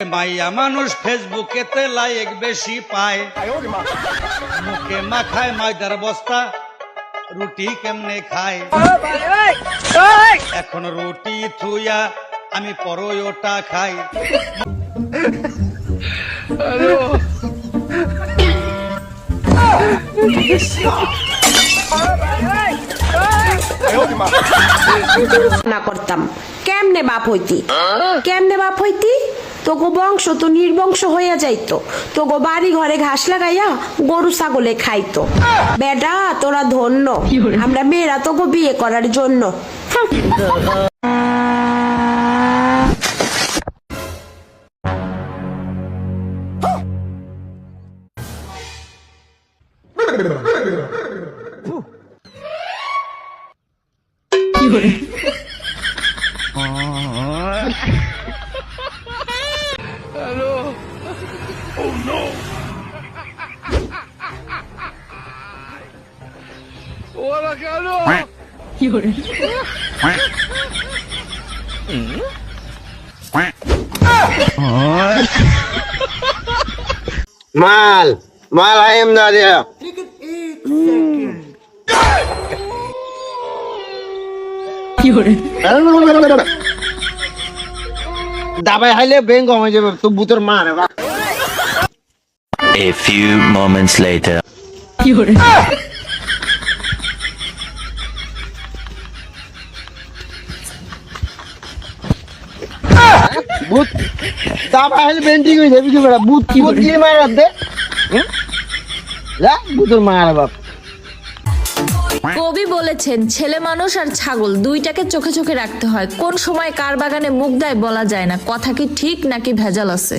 মাইয়া মানুষ ফেসবুকেতে লাইক বেশি পায়, মুখে মাখায় ময়দার বস্তা, রুটি কেমনে খায়। এখন রুটি থুইয়া আমি পরোটা খাই। না করতাম কেমনে বাপ হইতি, কেমনে বাপ হইতি? তোগো বংশ তো নির্বংশ হইয়া যাইতো, তোগো বাড়ি ঘরে ঘাস লাগাইয়া গরু ছাগলে খাইতো। বেটা তোরা ধন্য, আমরা মেয়েরা তোগো বিয়ে করার জন্য। Mal, I am not here. দাবাই হাইলে বেঙ্গ হয়ে যাবে তো বুতর মার। A few moments later. বুত দাবাই হাইলে বেন্ডিং হয়ে যাবে কি বড় বুত কি দিয়ে মার দে। যা বুতর মার বাপ। কবি বলেছেন ছেলে মানুষ আর ছাগল দুইটাকে চোখে চোখে রাখতে হয়, কোন সময় কার বাগানে মুখ দেয় বলা যায় না। কথা কি ঠিক নাকি ভেজাল আছে?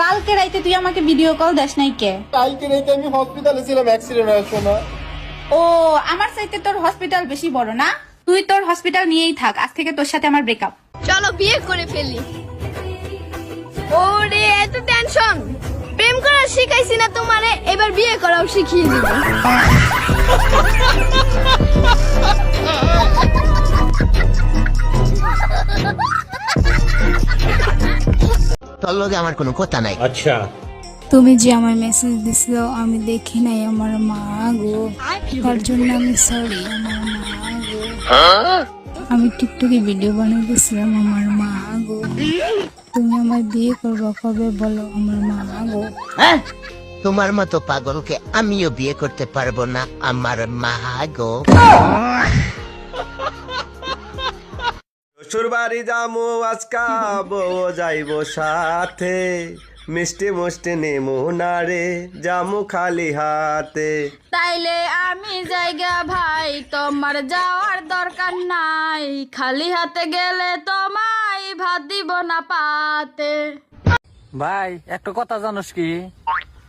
কালকে রাইতে তুই আমাকে ভিডিও কল দেস নাই কে? কালকে রাতে আমি হসপিটালে ছিলাম, অ্যাক্সিডেন্ট হয়েছে না। ও আমার চাইতে তোর হসপিটাল বেশি বড় না? তুই তোর হসপিটাল নিয়েই থাক, আজ থেকে তোর সাথে আমার ব্রেকআপ। চলো বিয়ে করে ফেলি। ওরে এত টেনশন, প্রেম করা শিখাইছি না তোমারে, এবার বিয়ে করাও শিখিয়ে দিব। তোর লগে আমার কোনো কথা নাই। আচ্ছা, তুমি যে আমার মেসেজ দিছিল আমি দেখি নাই, আমার মা গো, তার জন্য আমি সরি আমার মা গো। আমি টিকটকে ভিডিও বানাইতেছিলাম আমার মা গো। তুমি আমার বিয়ে করবো কবে বলো আমার মা গো। তোমার মতো পাগলকে আমিও বিয়ে করতে পারবো না আমার মা গো। শ্বশুর বাড়ি যামু আজকা, বউ যাইব সাথে, মিষ্টি মুষ্টি নেমু না রে, যামু খালি হাতে। তাইলে আমি জায়গা ভাই, তোমার যাওয়ার দরকার নাই, খালি হাতে গেলে তোমায় ভাত দিব না পাতে। ভাই একটা কথা জানোস কি?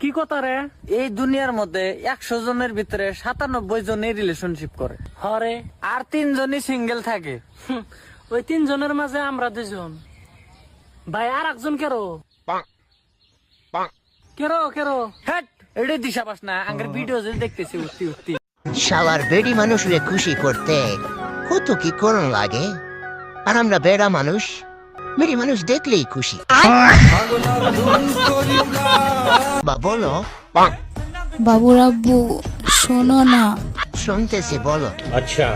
কি কথা রে? এই দুনিয়ার মধ্যে 100 জনের ভিতরে 97 জনই রিলেশনশিপ করে, হরে আর 3 জনই সিঙ্গেল থাকে। ওই 3 জনের মাঝে আমরা 2 জন। ভাই আর একজন কেরো কেরো কেরো হেট এডে দিশা পাস না, আঙ্গের ভিডিও যে দেখতেছি উঠতি উঠতি। শালার বেডি মানুষরে খুশি করতে কত কি করণ লাগে, আর আমরা বেড়া মানুষ, বেডি মানুষ দেখলেই খুশি। বা বলো বাবুর আব্বু শোনো না। শুনতেছি বলো। আচ্ছা,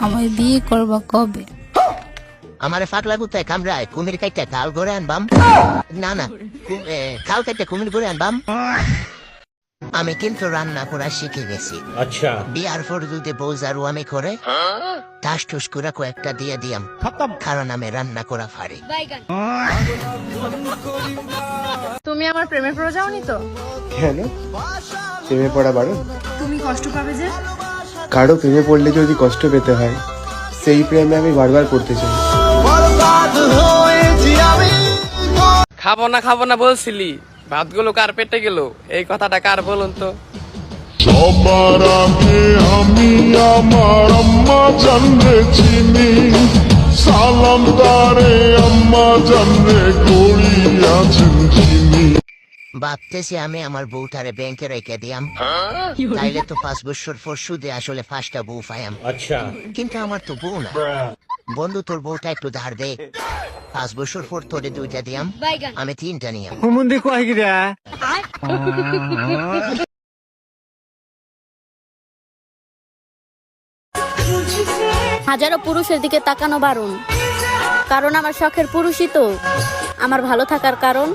আমায় বিয়ে করবা কবে? আমারে ফাঁকলা কুত্তায় কামড়ায় কুমির কাইটা খাল ঘরে আনবাম। না না, খাল কাইটা কুমির ঘরে আনবাম। আমি কিন্তু রান্না করা শিখে গেছি। আচ্ছা, বিয়ার পর যদি বউজারু আমি করে টাস টুস করে কয়েকটা দিয়ে দিয়াম, কারণ আমি রান্না করা পারি। তুমি আমার প্রেমে পড়ে যাওনি তো? কেন প্রেমে পড়া বারণ? তুমি কষ্ট পাবে যে। কারো প্রেমে পড়লে যদি কষ্ট পেতে হয়, সেই প্রেমে আমি বারবার পড়তে চাই। খাবো না বলছিলি, ভাতগুলো কার পেটে গেল, এই কথাটা কার বলুন তো? সবার আগে আমি আমার আম্মা জানরে চিনি, সালাম তারে আম্মা জানরে করিয়াছেন চিনি। ভাবতেছি আমি আমার বউটারে ব্যাংকে রেখে দিয়াম, তাইলে তো 5 বছর পর সুদে আসলে 5টা বউ পাইয়াম। আচ্ছা, কিন্তু আমার তো বউ না, বন্ধু তোর বউটা একটু ধার দে 5 বছর পর তোরে 2টা দিয়াম আমি 3টা নিয়াম হুমুন্দি কয় গিরা হাজারো পুরুষের দিকে তাকানো বারণ, কারণ আমার শখের পুরুষই তো আমার ভালো থাকার কারণ।